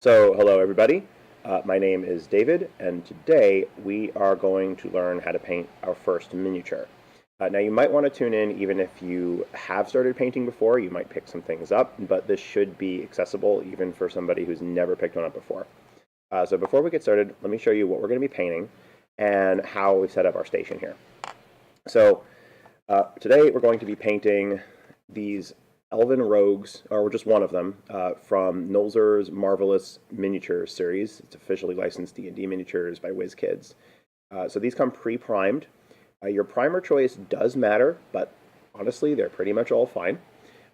So, hello everybody. My name is David, and today we are going to learn how to paint our first miniature. Now, you might want to tune in even if you have started painting before. You might pick some things up, but this should be accessible even for somebody who's never picked one up before. So before we get started, let me show you what we're going to be painting and how we set up our station here. So today we're going to be painting these Elven Rogues, or just one of them, from Nolzur's Marvelous Miniatures series. It's officially licensed D&D miniatures by WizKids. So these come pre-primed. Your primer choice does matter, but honestly, they're pretty much all fine.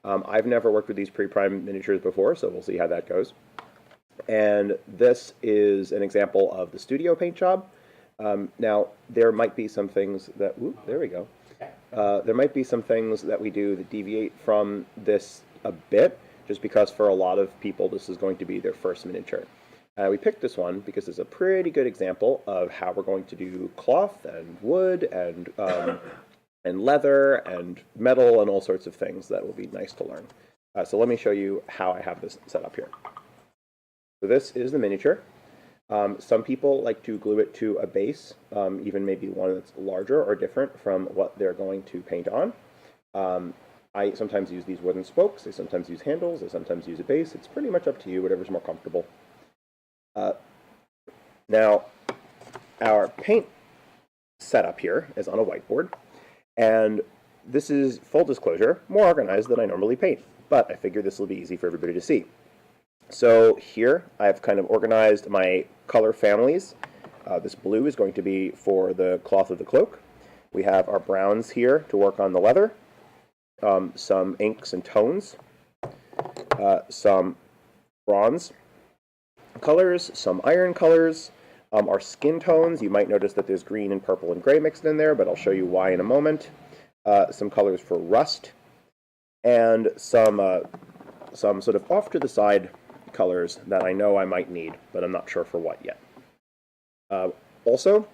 I've never worked with these pre-primed miniatures before, so we'll see how that goes. And this is an example of the studio paint job. Now, there might be some things that... Ooh, there we go. There might be some things that we do that deviate from this a bit, just because for a lot of people this is going to be their first miniature. We picked this one because it's a pretty good example of how we're going to do cloth and wood and leather and metal and all sorts of things that will be nice to learn. So let me show you how I have this set up here. So this is the miniature. Some people like to glue it to a base, even maybe one that's larger or different from what they're going to paint on. I sometimes use these wooden spokes, I sometimes use handles, I sometimes use a base. It's pretty much up to you, whatever's more comfortable. Now, our paint setup here is on a whiteboard, and this is, full disclosure, more organized than I normally paint, but I figure this will be easy for everybody to see. So here I've kind of organized my color families. This blue is going to be for the cloth of the cloak. We have our browns here to work on the leather, some inks and tones, some bronze colors, some iron colors, our skin tones. You might notice that there's green and purple and gray mixed in there, but I'll show you why in a moment. Some colors for rust, and some sort of off to the side colors that I know I might need, but I'm not sure for what yet. Also,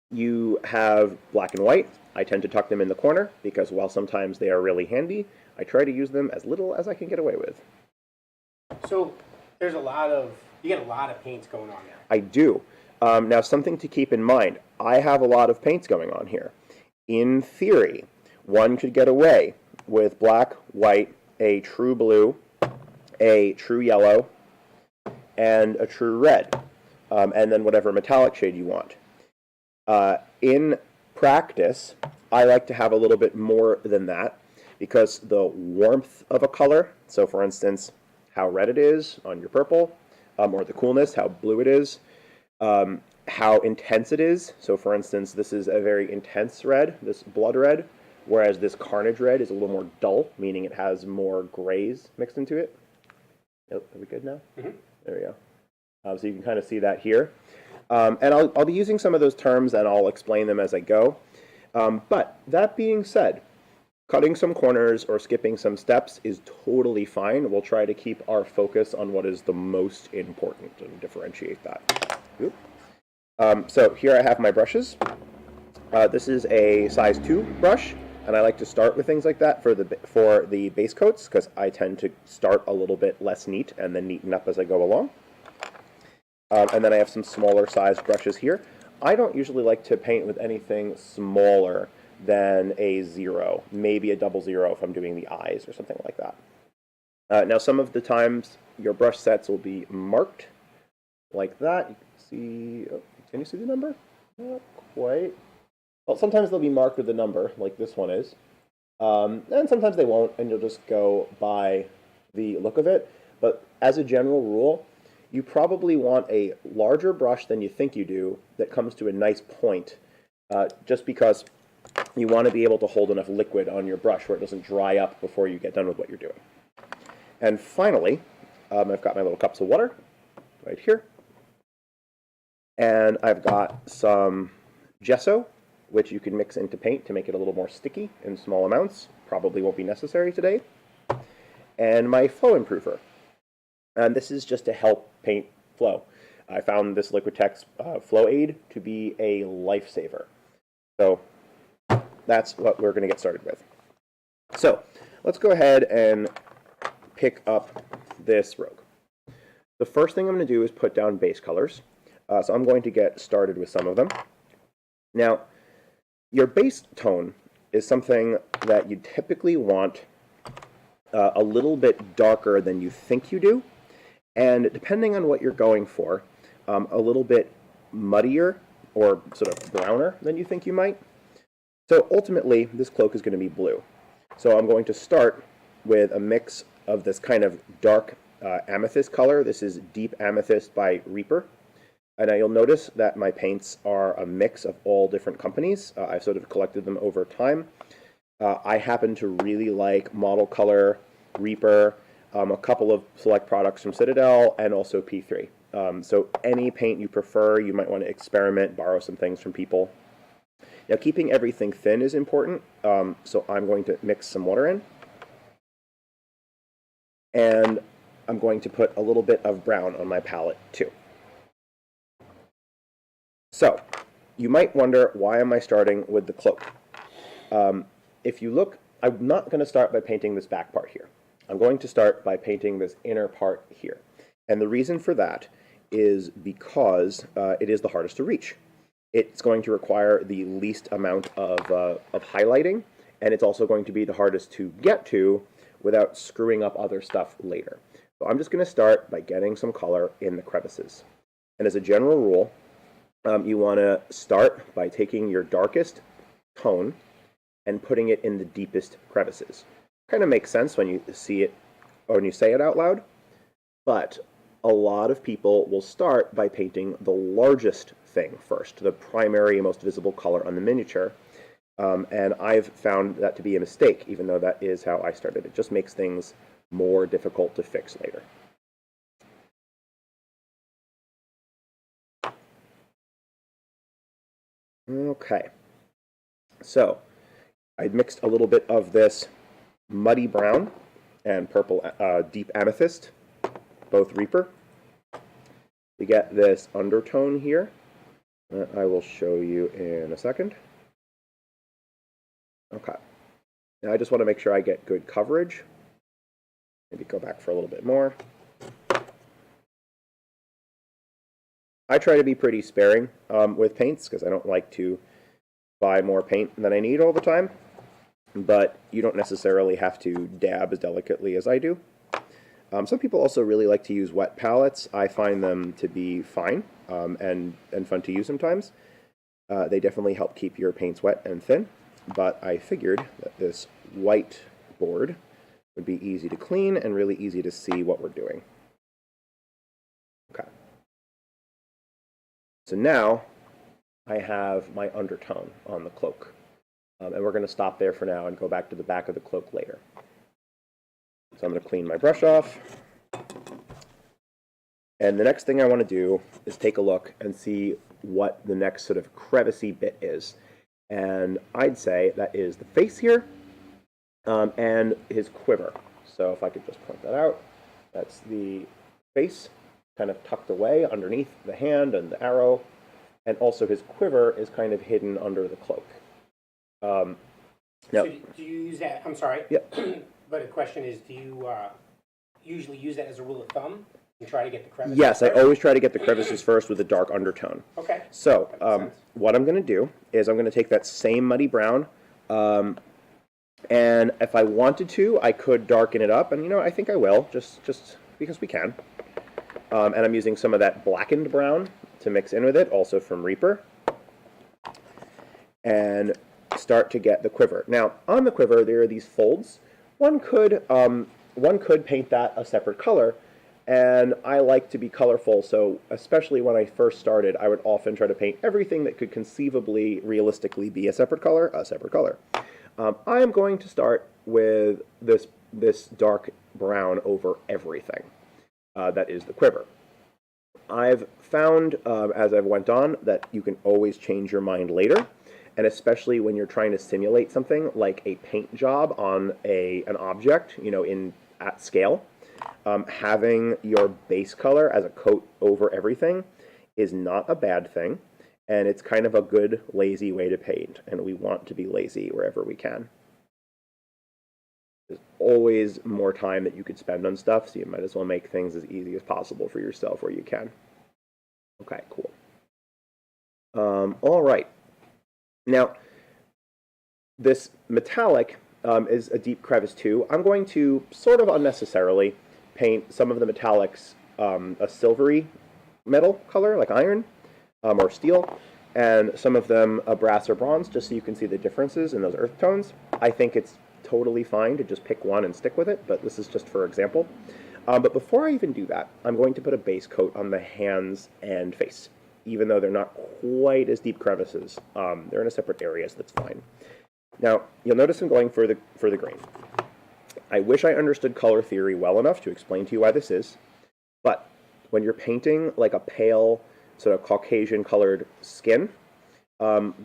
you have black and white. I tend to tuck them in the corner because while sometimes they are really handy, I try to use them as little as I can get away with. So there's you get a lot of paints going on there. I do. Now, something to keep in mind, I have a lot of paints going on here. In theory, one could get away with black, white, a true blue, a true yellow, and a true red, and then whatever metallic shade you want. In practice, I like to have a little bit more than that because the warmth of a color, so for instance, how red it is on your purple, or the coolness, how blue it is, how intense it is. So for instance, this is a very intense red, this blood red, whereas this carnage red is a little more dull, meaning it has more grays mixed into it. Are we good now? Mm-hmm. There we go. So you can kind of see that here. And I'll be using some of those terms and I'll explain them as I go. But that being said, cutting some corners or skipping some steps is totally fine. We'll try to keep our focus on what is the most important and differentiate that. So here I have my brushes. This is a size 2 brush. And I like to start with things like that for the base coats because I tend to start a little bit less neat and then neaten up as I go along. And then I have some smaller sized brushes here. I don't usually like to paint with anything smaller than a 0, maybe a 00 if I'm doing the eyes or something like that. Now, some of the times your brush sets will be marked like that. You can see, can you see the number? Not quite. Well, sometimes they'll be marked with a number, like this one is. And sometimes they won't, and you'll just go by the look of it. But as a general rule, you probably want a larger brush than you think you do that comes to a nice point, just because you want to be able to hold enough liquid on your brush where it doesn't dry up before you get done with what you're doing. And finally, I've got my little cups of water right here. And I've got some gesso, which you can mix into paint to make it a little more sticky in small amounts. Probably won't be necessary today. And my flow improver. And this is just to help paint flow. I found this Liquitex Flow Aid to be a lifesaver. So that's what we're going to get started with. So let's go ahead and pick up this rogue. The first thing I'm going to do is put down base colors. So I'm going to get started with some of them. Now, your base tone is something that you typically want a little bit darker than you think you do, and depending on what you're going for, a little bit muddier or sort of browner than you think you might. So ultimately, this cloak is going to be blue. So I'm going to start with a mix of this kind of dark amethyst color. This is Deep Amethyst by Reaper. And you'll notice that my paints are a mix of all different companies. I've sort of collected them over time. I happen to really like Model Color, Reaper, a couple of select products from Citadel, and also P3. So any paint you prefer, you might want to experiment, borrow some things from people. Now, keeping everything thin is important, so I'm going to mix some water in. And I'm going to put a little bit of brown on my palette, too. So, you might wonder, why am I starting with the cloak? If you look, I'm not going to start by painting this back part here. I'm going to start by painting this inner part here. And the reason for that is because it is the hardest to reach. It's going to require the least amount of highlighting, and it's also going to be the hardest to get to without screwing up other stuff later. So I'm just going to start by getting some color in the crevices. And as a general rule, you want to start by taking your darkest tone and putting it in the deepest crevices. Kind of makes sense when you see it or when you say it out loud, but a lot of people will start by painting the largest thing first, the primary, most visible color on the miniature, and I've found that to be a mistake, even though that is how I started. It just makes things more difficult to fix later. Okay, so I mixed a little bit of this muddy brown and purple deep amethyst, both Reaper, to get this undertone here that I will show you in a second. Okay, now I just want to make sure I get good coverage. Maybe go back for a little bit more. I try to be pretty sparing with paints because I don't like to buy more paint than I need all the time, but you don't necessarily have to dab as delicately as I do. Some people also really like to use wet palettes. I find them to be fine and fun to use sometimes. They definitely help keep your paints wet and thin, but I figured that this white board would be easy to clean and really easy to see what we're doing. Okay. So now I have my undertone on the cloak. And we're going to stop there for now and go back to the back of the cloak later. So I'm going to clean my brush off. And the next thing I want to do is take a look and see what the next sort of crevice-y bit is. And I'd say that is the face here and his quiver. So if I could just point that out, that's the face kind of tucked away underneath the hand and the arrow. And also his quiver is kind of hidden under the cloak. Now, so do you use that? I'm sorry. Yeah. But the question is, do you usually use that as a rule of thumb and try to get the crevices? Yes, first? I always try to get the crevices first with a dark undertone. Okay. So what I'm going to do is I'm going to take that same muddy brown, and if I wanted to, I could darken it up, and you know, I think I will, just because we can. And I'm using some of that blackened brown to mix in with it, also from Reaper, and start to get the quiver. Now, on the quiver, there are these folds. One could paint that a separate color, and I like to be colorful, so especially when I first started, I would often try to paint everything that could conceivably, realistically be a separate color, I am going to start with this dark brown over everything. That is the quiver. I've found, as I've went on, that you can always change your mind later, and especially when you're trying to simulate something like a paint job on an object, you know, at scale. Having your base color as a coat over everything is not a bad thing, and it's kind of a good, lazy way to paint, and we want to be lazy wherever we can. always more time that you could spend on stuff, so you might as well make things as easy as possible for yourself where you can. Okay, cool. All right. Now, this metallic is a deep crevice too. I'm going to sort of unnecessarily paint some of the metallics a silvery metal color, like iron or steel, and some of them a brass or bronze, just so you can see the differences in those earth tones. I think it's totally fine to just pick one and stick with it, but this is just for example. But before I even do that, I'm going to put a base coat on the hands and face, even though they're not quite as deep crevices. They're in a separate area, so that's fine. Now, you'll notice I'm going for the green. I wish I understood color theory well enough to explain to you why this is, but when you're painting like a pale, sort of Caucasian-colored skin,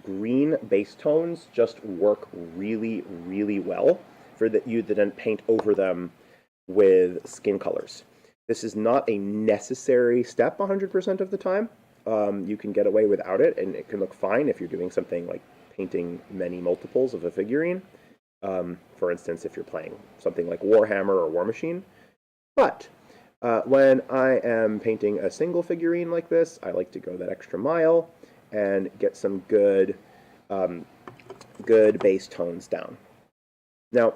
green base tones just work really, really well for you to then paint over them with skin colors. This is not a necessary step 100% of the time. You can get away without it, and it can look fine if you're doing something like painting many multiples of a figurine. For instance, if you're playing something like Warhammer or War Machine. But when I am painting a single figurine like this, I like to go that extra mile and get some good base tones down. Now,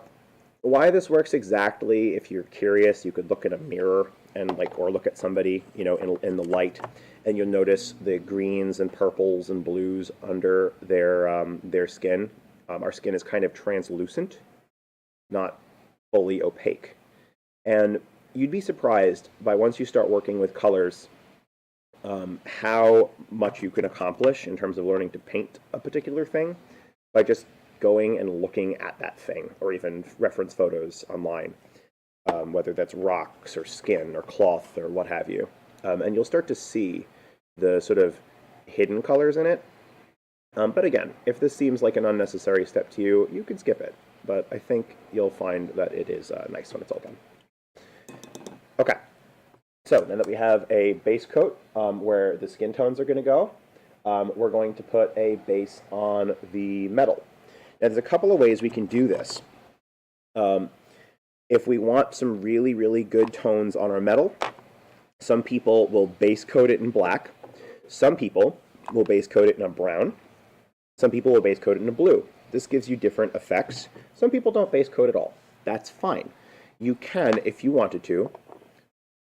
why this works exactly, if you're curious, you could look in a mirror and or look at somebody, in the light, and you'll notice the greens and purples and blues under their skin. Our skin is kind of translucent, not fully opaque. And you'd be surprised by once you start working with colors, how much you can accomplish in terms of learning to paint a particular thing by just going and looking at that thing, or even reference photos online, whether that's rocks or skin or cloth or what have you. And you'll start to see the sort of hidden colors in it. But again, if this seems like an unnecessary step to you, you can skip it. But I think you'll find that it is nice when it's all done. Okay, so now that we have a base coat where the skin tones are going to go, we're going to put a base on the metal. Now, there's a couple of ways we can do this. If we want some really, really good tones on our metal, some people will base coat it in black. Some people will base coat it in a brown. Some people will base coat it in a blue. This gives you different effects. Some people don't base coat at all. That's fine. You can, if you wanted to,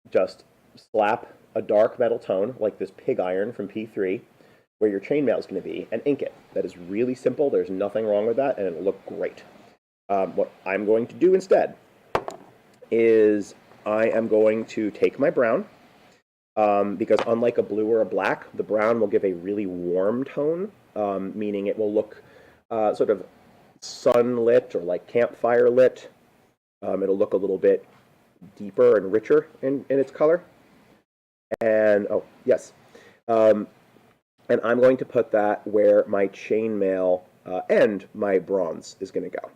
just slap a dark metal tone, like this pig iron from P3, where your chainmail is going to be, and ink it. That is really simple. There's nothing wrong with that, and it'll look great. What I'm going to do instead is I am going to take my brown, because unlike a blue or a black, the brown will give a really warm tone, meaning it will look sort of sunlit or like campfire lit. It'll look a little bit deeper and richer in its color. And, oh, yes. And I'm going to put that where my chainmail and my bronze is going to go.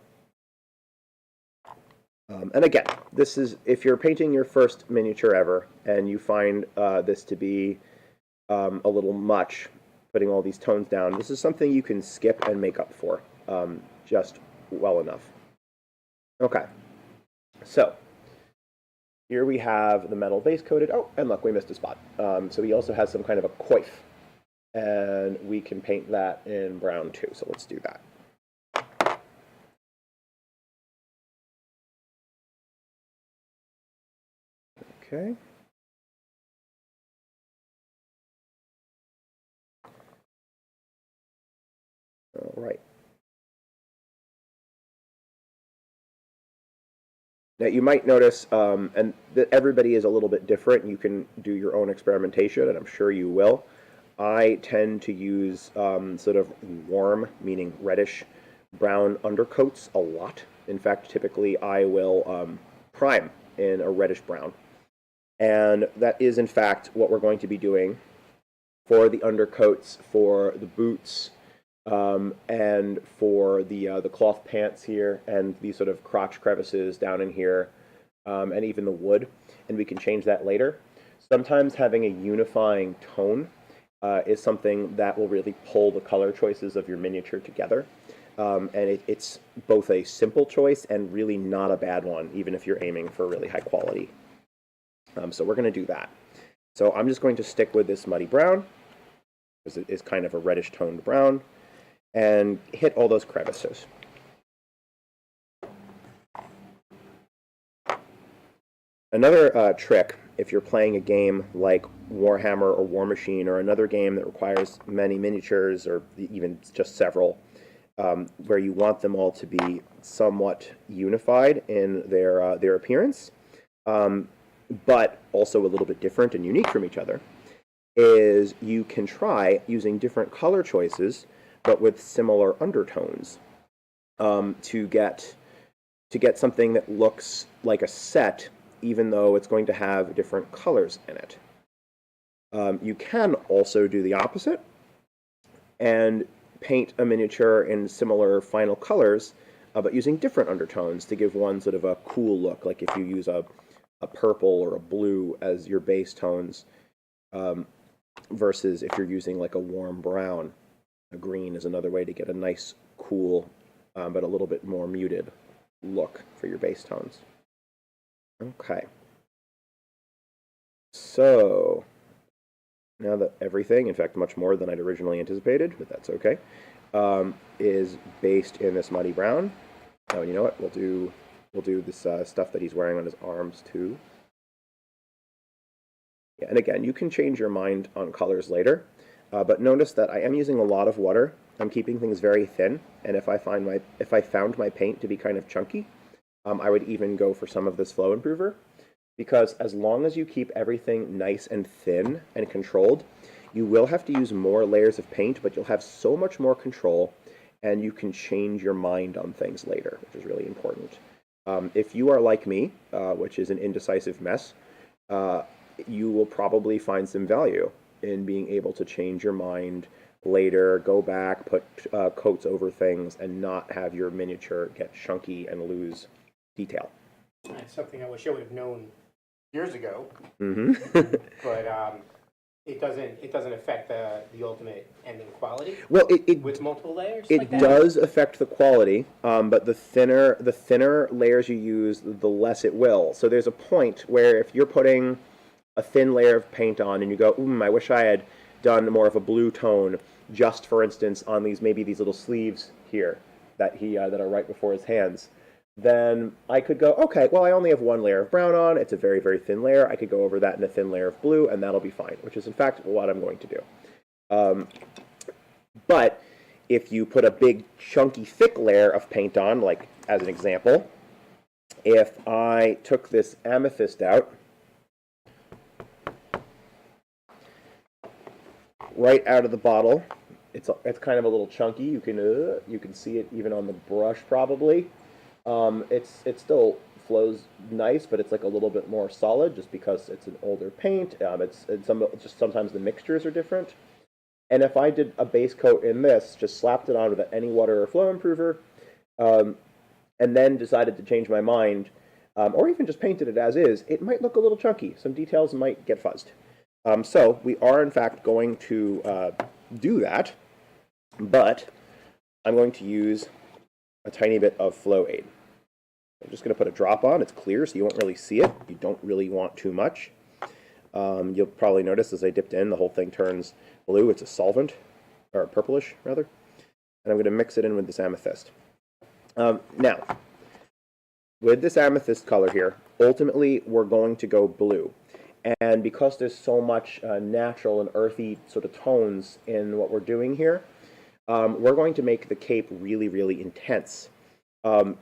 And again, this is, if you're painting your first miniature ever and you find this to be a little much, putting all these tones down, this is something you can skip and make up for just well enough. Okay, so here we have the metal base coated. Oh, and look, we missed a spot. So he also has some kind of a coif, and we can paint that in brown too, so let's do that. Okay. All right. Now you might notice, and that everybody is a little bit different. You can do your own experimentation, and I'm sure you will. I tend to use sort of warm, meaning reddish, brown undercoats a lot. In fact, typically I will prime in a reddish brown. And that is, in fact, what we're going to be doing for the undercoats, for the boots, and for the cloth pants here, and these sort of crotch crevices down in here, and even the wood. And we can change that later. Sometimes having a unifying tone is something that will really pull the color choices of your miniature together. and it's both a simple choice and really not a bad one, even if you're aiming for really high quality. So we're going to do that. So I'm just going to stick with this muddy brown, because it is kind of a reddish toned brown, and hit all those crevices. Another trick, if you're playing a game like Warhammer or War Machine, or another game that requires many miniatures, or even just several, where you want them all to be somewhat unified in their appearance, but also a little bit different and unique from each other, is you can try using different color choices, but with similar undertones, to get something that looks like a set, even though it's going to have different colors in it. You can also do the opposite and paint a miniature in similar final colors, but using different undertones to give one sort of a cool look, like if you use a purple or a blue as your base tones, versus if you're using like a warm brown. A green is another way to get a nice, cool, but a little bit more muted look for your base tones. Okay. So, now that everything, in fact much more than I'd originally anticipated, but that's okay, is based in this muddy brown. Oh, you know what? We'll do this stuff that he's wearing on his arms too. Yeah, and again, you can change your mind on colors later, but notice that I am using a lot of water. I'm keeping things very thin, and if I found my paint to be kind of chunky, I would even go for some of this flow improver, because as long as you keep everything nice and thin and controlled, you will have to use more layers of paint, but you'll have so much more control, and you can change your mind on things later, which is really important. If you are like me, which is an indecisive mess, you will probably find some value in being able to change your mind later, go back, put coats over things, and not have your miniature get chunky and lose detail. That's something I wish I would have known years ago. Mm-hmm. But it doesn't affect the ultimate ending quality. Well, it with multiple layers. It like that? does affect the quality, but the thinner layers you use, the less it will. So there's a point where if you're putting a thin layer of paint on, and you go, I wish I had done more of a blue tone, just for instance on maybe these little sleeves here that that are right before his hands, then I could go, okay, well, I only have one layer of brown on. It's a very, very thin layer. I could go over that in a thin layer of blue, and that'll be fine, which is in fact what I'm going to do. But if you put a big, chunky, thick layer of paint on, like as an example, if I took this amethyst out, right out of the bottle, it's kind of a little chunky. You can see it even on the brush probably. It still flows nice, but it's like a little bit more solid just because it's an older paint. Just sometimes the mixtures are different. And if I did a base coat in this, just slapped it on without any water or flow improver, and then decided to change my mind, or even just painted it as is, it might look a little chunky. Some details might get fuzzed. So we are in fact going to do that, but I'm going to use a tiny bit of flow aid. I'm just going to put a drop on. It's clear, so you won't really see it. You don't really want too much. You'll probably notice as I dipped in, the whole thing turns blue. It's a solvent, or purplish, rather. And I'm going to mix it in with this amethyst. Now, with this amethyst color here, ultimately we're going to go blue. And because there's so much natural and earthy sort of tones in what we're doing here, we're going to make the cape really, really intense.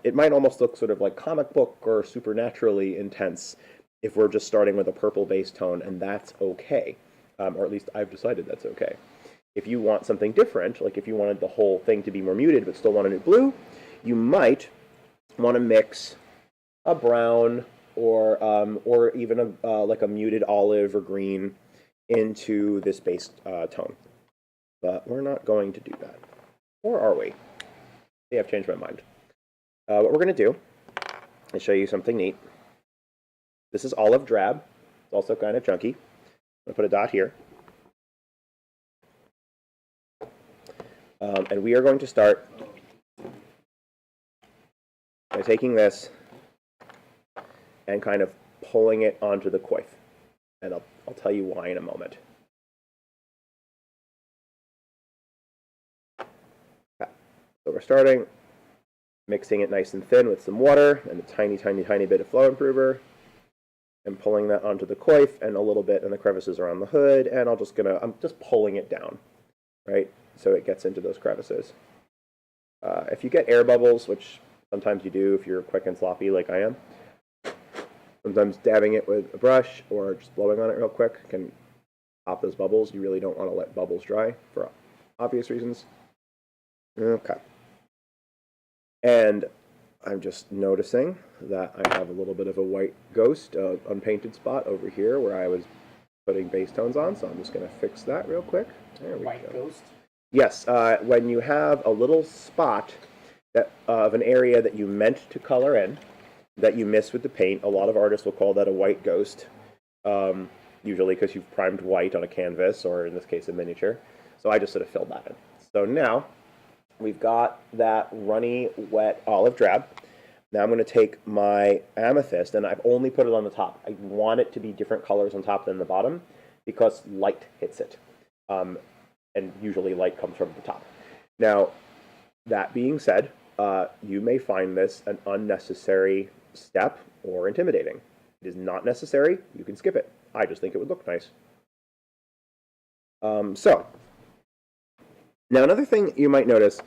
It might almost look sort of like comic book or supernaturally intense if we're just starting with a purple base tone, and that's okay. Or at least I've decided that's okay. If you want something different, like if you wanted the whole thing to be more muted but still wanted it blue, you might want to mix a brown or even like a muted olive or green into this base tone. But we're not going to do that. Or are we? Yeah, I've changed my mind. What we're going to do is show you something neat. This is olive drab. It's also kind of chunky. I'm going to put a dot here. And we are going to start by taking this and kind of pulling it onto the coif. And I'll tell you why in a moment. Okay. So we're starting, mixing it nice and thin with some water and a tiny, tiny, tiny bit of flow improver, and pulling that onto the coif and a little bit in the crevices around the hood, and I'm just pulling it down, right, so it gets into those crevices. If you get air bubbles, which sometimes you do if you're quick and sloppy like I am, sometimes dabbing it with a brush or just blowing on it real quick can pop those bubbles. You really don't want to let bubbles dry for obvious reasons. Okay. And I'm just noticing that I have a little bit of a white ghost, unpainted spot over here where I was putting base tones on, so I'm just going to fix that real quick. There we White go. ghost? Yes, when you have a little spot of an area that you meant to color in, that you miss with the paint, a lot of artists will call that a white ghost, usually because you've primed white on a canvas, or in this case a miniature. So I just sort of filled that in. So now we've got that runny, wet olive drab. Now I'm going to take my amethyst, and I've only put it on the top. I want it to be different colors on top than the bottom, because light hits it. And usually light comes from the top. Now, that being said, you may find this an unnecessary step or intimidating. It is not necessary. You can skip it. I just think it would look nice. So, now another thing you might notice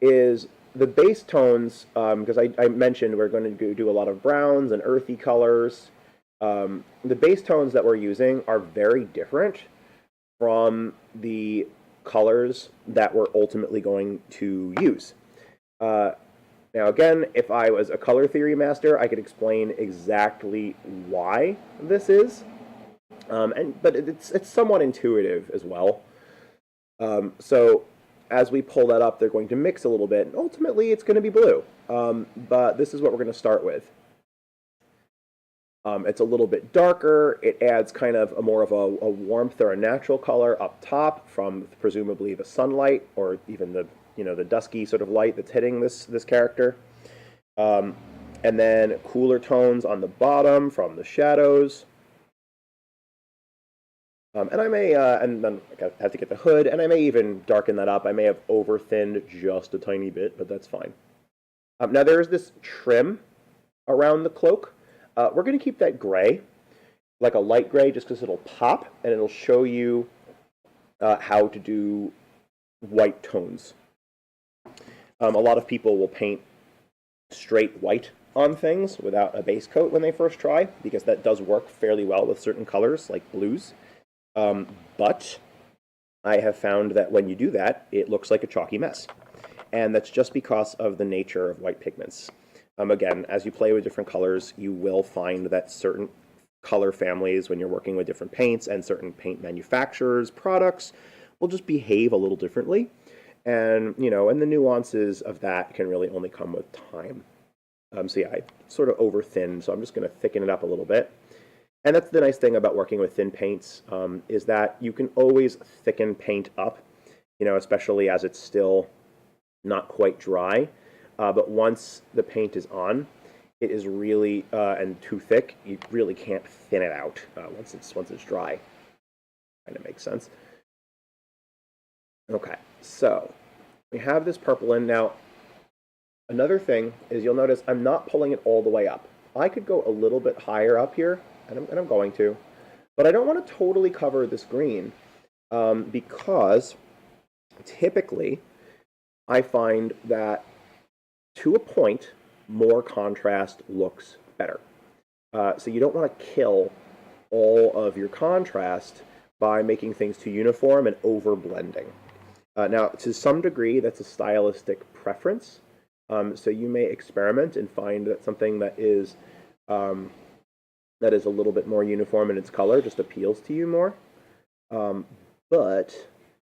is the base tones, because I mentioned we're going to do a lot of browns and earthy colors. The base tones that we're using are very different from the colors that we're ultimately going to use. Now again, if I was a color theory master, I could explain exactly why this is, but it's somewhat intuitive as well. So as we pull that up, they're going to mix a little bit, and ultimately it's going to be blue. But this is what we're going to start with. It's a little bit darker. It adds kind of more of a warmth or a natural color up top from presumably the sunlight or even the the dusky sort of light that's hitting this character. And then cooler tones on the bottom from the shadows. And I may, and then I have to get the hood, and I may even darken that up. I may have over-thinned just a tiny bit, but that's fine. Now there's this trim around the cloak. We're going to keep that gray, like a light gray, just because it'll pop, and it'll show you how to do white tones. A lot of people will paint straight white on things without a base coat when they first try, because that does work fairly well with certain colors, like blues. But I have found that when you do that, it looks like a chalky mess. And that's just because of the nature of white pigments. Again, as you play with different colors, you will find that certain color families, when you're working with different paints and certain paint manufacturers' products, will just behave a little differently. And, and the nuances of that can really only come with time. So yeah, I sort of over-thinned, so I'm just going to thicken it up a little bit. And that's the nice thing about working with thin paints, is that you can always thicken paint up, especially as it's still not quite dry. But once the paint is on, it is really, and too thick, you really can't thin it out once it's dry. Kind of makes sense. Okay, so we have this purple in. Now, another thing is you'll notice I'm not pulling it all the way up. I could go a little bit higher up here, and I'm going to, but I don't want to totally cover this green because typically I find that to a point, more contrast looks better. So you don't want to kill all of your contrast by making things too uniform and over blending. Now, to some degree, that's a stylistic preference. So you may experiment and find that something that is a little bit more uniform in its color just appeals to you more. But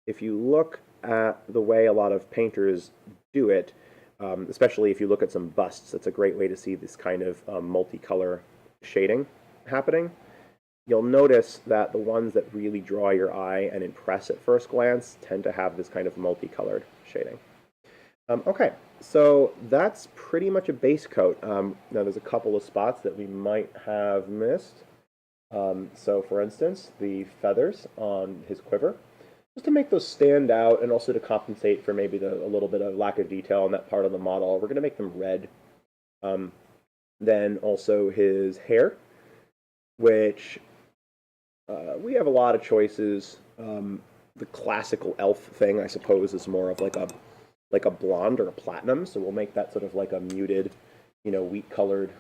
if you look at the way a lot of painters do it, especially if you look at some busts, that's a great way to see this kind of multicolor shading happening. You'll notice that the ones that really draw your eye and impress at first glance tend to have this kind of multicolored shading. Okay, So that's pretty much a base coat. Now there's a couple of spots that we might have missed. So for instance, the feathers on his quiver, just to make those stand out and also to compensate for maybe a little bit of lack of detail in that part of the model, we're going to make them red. Then also his hair, which we have a lot of choices. The classical elf thing, I suppose, is more of like a blonde or a platinum. So we'll make that sort of like a muted, wheat-colored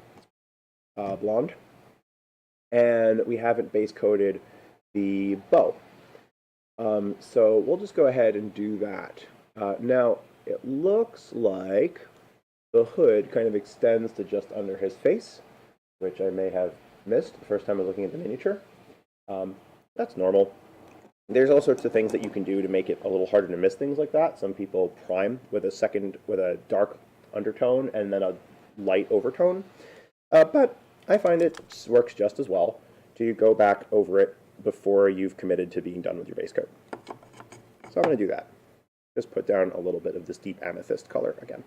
blonde. And we haven't base coated the bow. So we'll just go ahead and do that. Now, it looks like the hood kind of extends to just under his face, which I may have missed the first time I was looking at the miniature. That's normal. There's all sorts of things that you can do to make it a little harder to miss things like that. Some people prime with a dark undertone and then a light overtone. But I find it works just as well to go back over it before you've committed to being done with your base coat. So I'm going to do that. Just put down a little bit of this deep amethyst color again.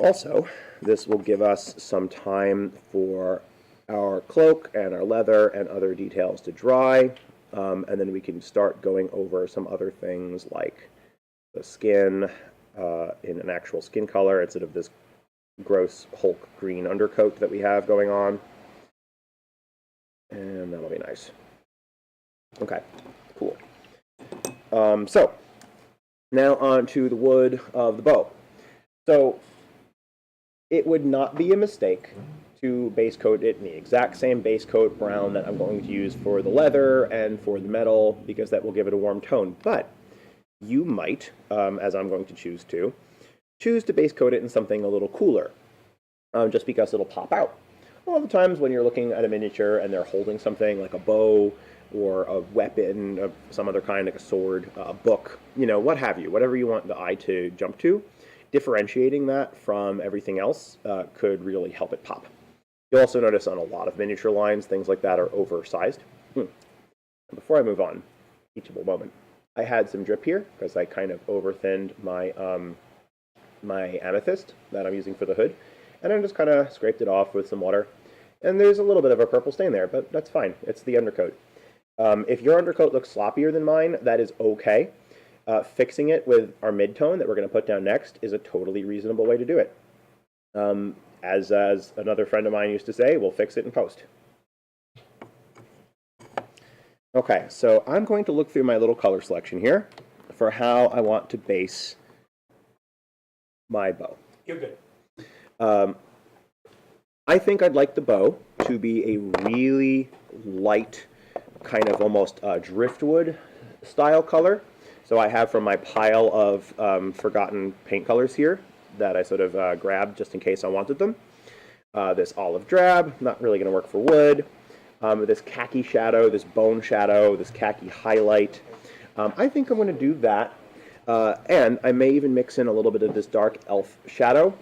Also, this will give us some time for our cloak and our leather and other details to dry, and then we can start going over some other things like the skin in an actual skin color instead of this gross Hulk green undercoat that we have going on. And that'll be nice. Okay, cool. So, now on to the wood of the bow. So, it would not be a mistake to base coat it in the exact same base coat brown that I'm going to use for the leather and for the metal, because that will give it a warm tone. But you might, as I'm going to choose to base coat it in something a little cooler, just because it'll pop out. A lot of the times when you're looking at a miniature and they're holding something like a bow or a weapon of some other kind, like a sword, a book, what have you, whatever you want the eye to jump to, differentiating that from everything else could really help it pop. You'll also notice on a lot of miniature lines, things like that are oversized. Before I move on, teachable moment. I had some drip here because I kind of over-thinned my my amethyst that I'm using for the hood, and I just kind of scraped it off with some water. And there's a little bit of a purple stain there, but that's fine. It's the undercoat. If your undercoat looks sloppier than mine, that is okay. Fixing it with our mid-tone that we're going to put down next is a totally reasonable way to do it. As another friend of mine used to say, we'll fix it in post. Okay, so I'm going to look through my little color selection here for how I want to base my bow. You're good. I think I'd like the bow to be a really light, kind of almost driftwood style color. So I have from my pile of forgotten paint colors here that I sort of grabbed just in case I wanted them. This olive drab, not really going to work for wood. This khaki shadow, this bone shadow, this khaki highlight. I think I'm going to do that. And I may even mix in a little bit of this dark elf shadow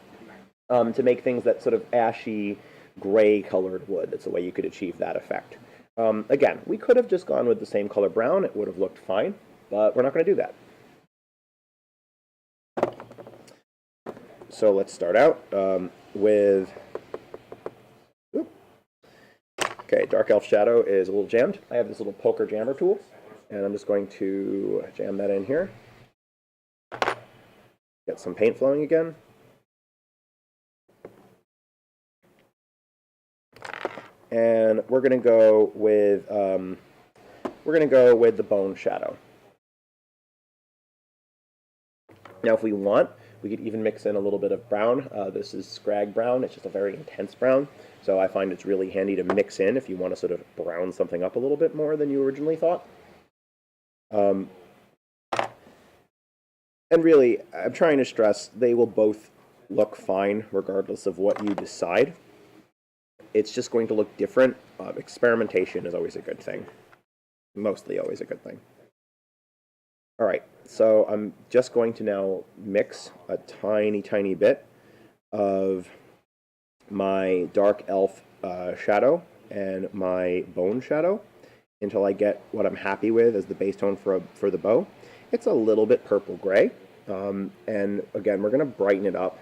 to make things that sort of ashy, gray colored wood. That's the way you could achieve that effect. Again, we could have just gone with the same color brown. It would have looked fine, but we're not going to do that. So let's start out with... Okay, Dark Elf Shadow is a little jammed. I have this little poker jammer tool, and I'm just going to jam that in here. Get some paint flowing again. And we're going to go with the bone shadow. Now, if we want, we could even mix in a little bit of brown. This is Scrag brown. It's just a very intense brown. So I find it's really handy to mix in if you want to sort of brown something up a little bit more than you originally thought. And really, I'm trying to stress, they will both look fine regardless of what you decide. It's just going to look different. Experimentation is always a good thing. Mostly always a good thing. All right, so I'm just going to now mix a tiny, tiny bit of my Dark Elf shadow and my bone shadow until I get what I'm happy with as the base tone for the bow. it's a little bit purple gray. And again, we're going to brighten it up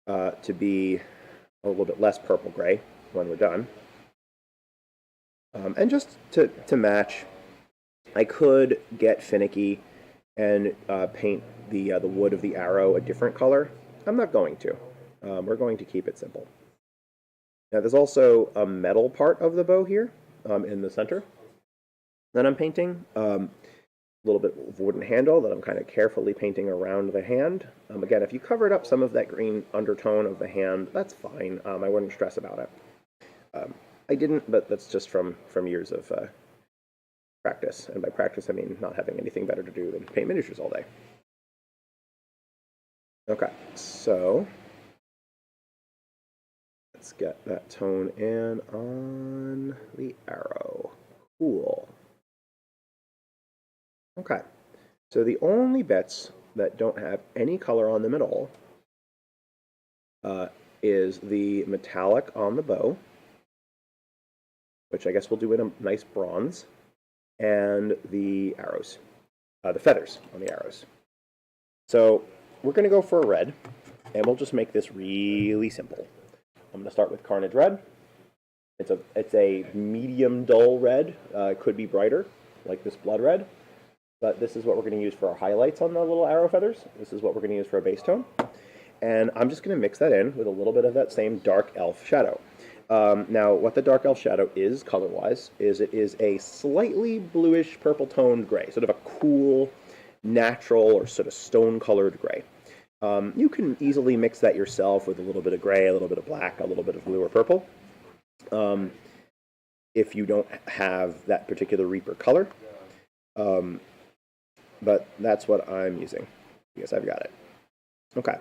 to be a little bit less purple gray when we're done. And just to match, I could get finicky and paint the wood of the arrow a different color. I'm not going to. We're going to keep it simple. Now there's also a metal part of the bow here in the center that I'm painting. A little bit of wooden handle that I'm kind of carefully painting around the hand. Again, if you covered up some of that green undertone of the hand, that's fine. I wouldn't stress about it. I didn't, but that's just from years of practice. And by practice, I mean not having anything better to do than paint miniatures all day. Okay, so let's get that tone in on the arrow. Cool. Okay, so the only bits that don't have any color on them at all is the metallic on the bow, which I guess we'll do in a nice bronze, and the arrows, the feathers on the arrows. So we're going to go for a red, and we'll just make this really simple. I'm going to start with Carnage Red. It's a medium dull red. It could be brighter, like this blood red, but this is what we're going to use for our highlights on the little arrow feathers. This is what we're going to use for a base tone. And I'm just going to mix that in with a little bit of that same dark elf shadow. Now, what the dark elf shadow is, color-wise, is it is a slightly bluish purple-toned gray, sort of a cool, natural, or sort of stone-colored gray. You can easily mix that yourself with a little bit of gray, a little bit of black, a little bit of blue or purple. If you don't have that particular Reaper color. But that's what I'm using. Yes, I've got it. Okay.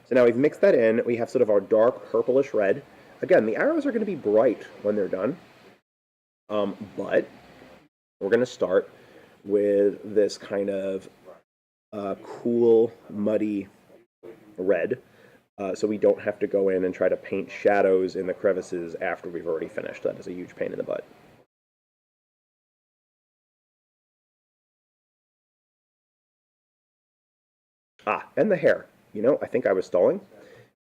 So now we've mixed that in. We have sort of our dark purplish red. Again, the arrows are going to be bright when they're done. But we're going to start with this kind of cool, muddy red. So we don't have to go in and try to paint shadows in the crevices after we've already finished. That is a huge pain in the butt. Ah, and the hair. You know, I think I was stalling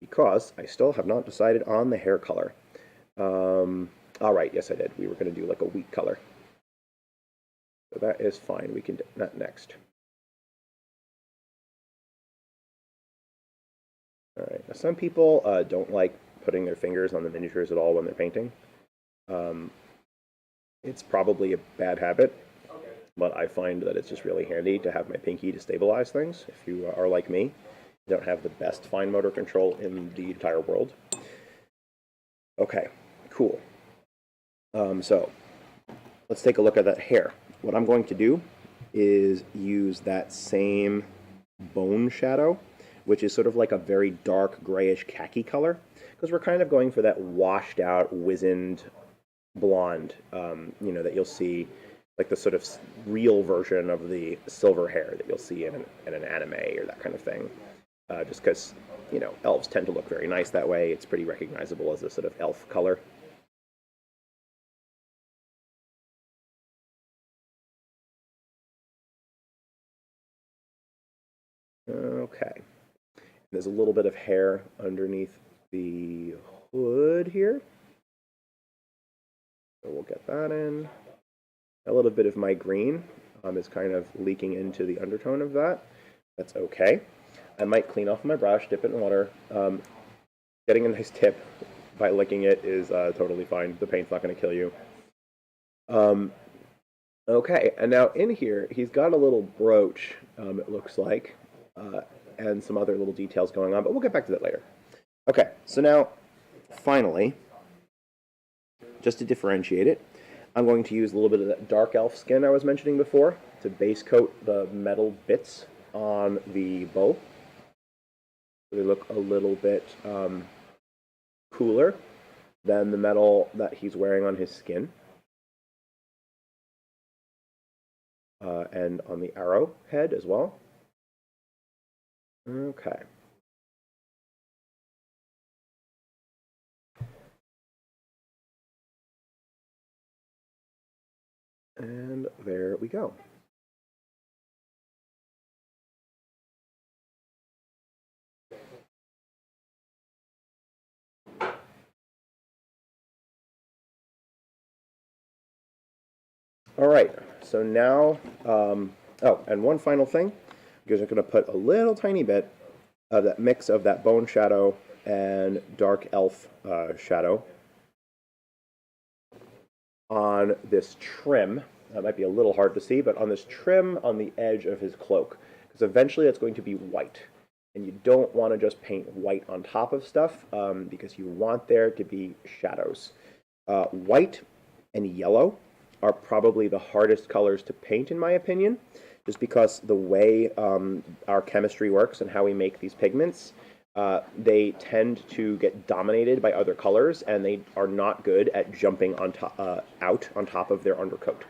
because I still have not decided on the hair color. All right, yes I did. We were going to do like a wheat color. So that is fine. We can do that next. All right, now some people don't like putting their fingers on the miniatures at all when they're painting. It's probably a bad habit, but I find that it's just really handy to have my pinky to stabilize things. If you are like me, you don't have the best fine motor control in the entire world. Okay, cool. So let's take a look at that hair. What I'm going to do is use that same bone shadow, which is sort of like a very dark grayish khaki color, because we're kind of going for that washed out, wizened blonde, you know, that you'll see, like the sort of real version of the silver hair that you'll see in an anime or that kind of thing. Just because, you know, elves tend to look very nice that way. It's pretty recognizable as a sort of elf color. Okay. There's a little bit of hair underneath the hood here. So we'll get that in. A little bit of my green is kind of leaking into the undertone of that. That's okay. I might clean off my brush, dip it in water. Getting a nice tip by licking it is totally fine. The paint's not going to kill you. Okay, and now in here, he's got a little brooch, it looks like, and some other little details going on, but we'll get back to that later. Okay, so now, finally, just to differentiate it, I'm going to use a little bit of that dark elf skin I was mentioning before to base coat the metal bits on the bow. They look a little bit cooler than the metal that he's wearing on his skin. And on the arrow head as well. Okay. And there we go. All right, so now, oh, and one final thing, because I'm going to put a little tiny bit of that mix of that bone shadow and dark elf shadow on this trim. That might be a little hard to see, but on this trim on the edge of his cloak, because eventually it's going to be white. And you don't want to just paint white on top of stuff, because you want there to be shadows. White and yellow are probably the hardest colors to paint, in my opinion, just because the way our chemistry works and how we make these pigments, they tend to get dominated by other colors, and they are not good at jumping on out on top of their undercoat.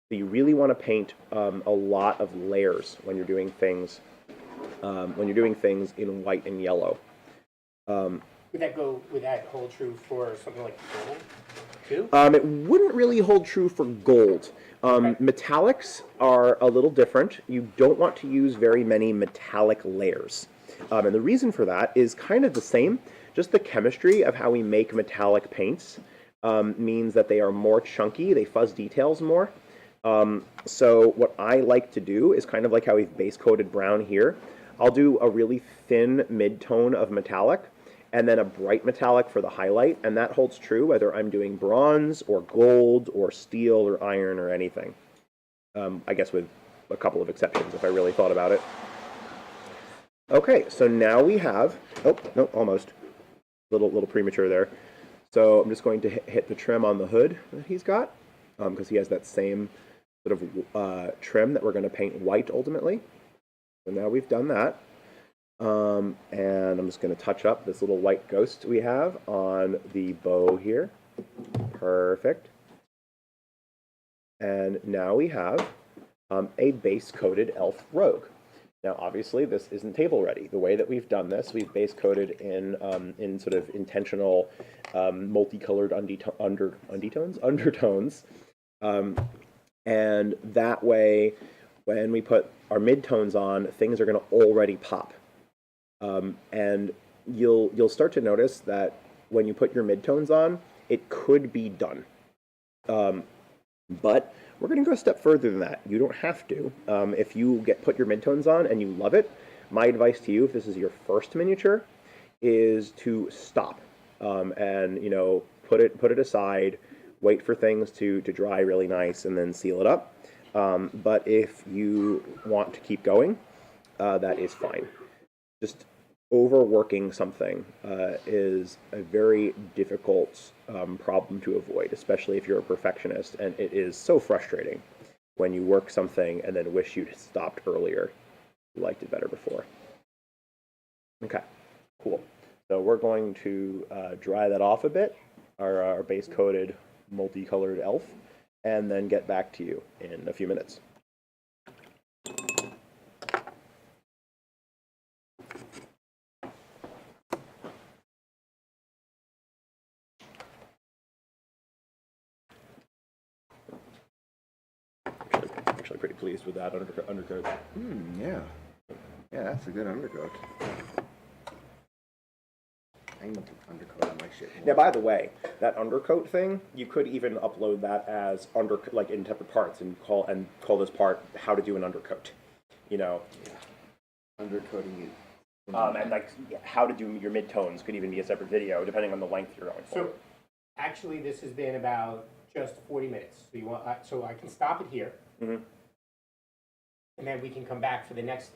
So you really want to paint a lot of layers when you're doing things in white and yellow. Would that hold true for something like gold too? It wouldn't really hold true for gold. Okay. Metallics are a little different. You don't want to use very many metallic layers. And the reason for that is kind of the same. Just the chemistry of how we make metallic paints means that they are more chunky, they fuzz details more. So what I like to do is kind of like how we've base coated brown here. I'll do a really thin mid-tone of metallic, and then a bright metallic for the highlight, and that holds true whether I'm doing bronze or gold or steel or iron or anything. I guess with a couple of exceptions if I really thought about it. Okay, so now we have, oh, no, almost. Little premature there. So I'm just going to hit the trim on the hood that he's got, because he has that same sort of trim that we're going to paint white ultimately. So now we've done that. And I'm just going to touch up this little white ghost we have on the bow here. Perfect. And now we have a base-coated elf rogue. Now, obviously, this isn't table ready. The way that we've done this, we've base coated in sort of intentional multicolored undertones. And that way, when we put our midtones on, things are going to already pop. And you'll start to notice that when you put your midtones on, it could be done. But we're going to go a step further than that. You don't have to. If you put your midtones on and you love it, my advice to you, if this is your first miniature, is to stop and put it aside, wait for things to dry really nice, and then seal it up. But if you want to keep going, that is fine. Just overworking something is a very difficult problem to avoid, especially if you're a perfectionist, and it is so frustrating when you work something and then wish you'd stopped earlier. You liked it better before. Okay, cool. So we're going to dry that off a bit, our base-coated multicolored elf, and then get back to you in a few minutes. Actually pretty pleased with that undercoat. Yeah. Yeah, that's a good undercoat. I need to undercoat on my shit more. Now, by the way, that undercoat thing, you could even upload that as in separate parts and call this part how to do an undercoat. Undercoating it. And how to do your midtones could even be a separate video depending on the length you're going for. So, actually, this has been about just 40 minutes. So so I can stop it here, Mm-hmm. and then we can come back for the next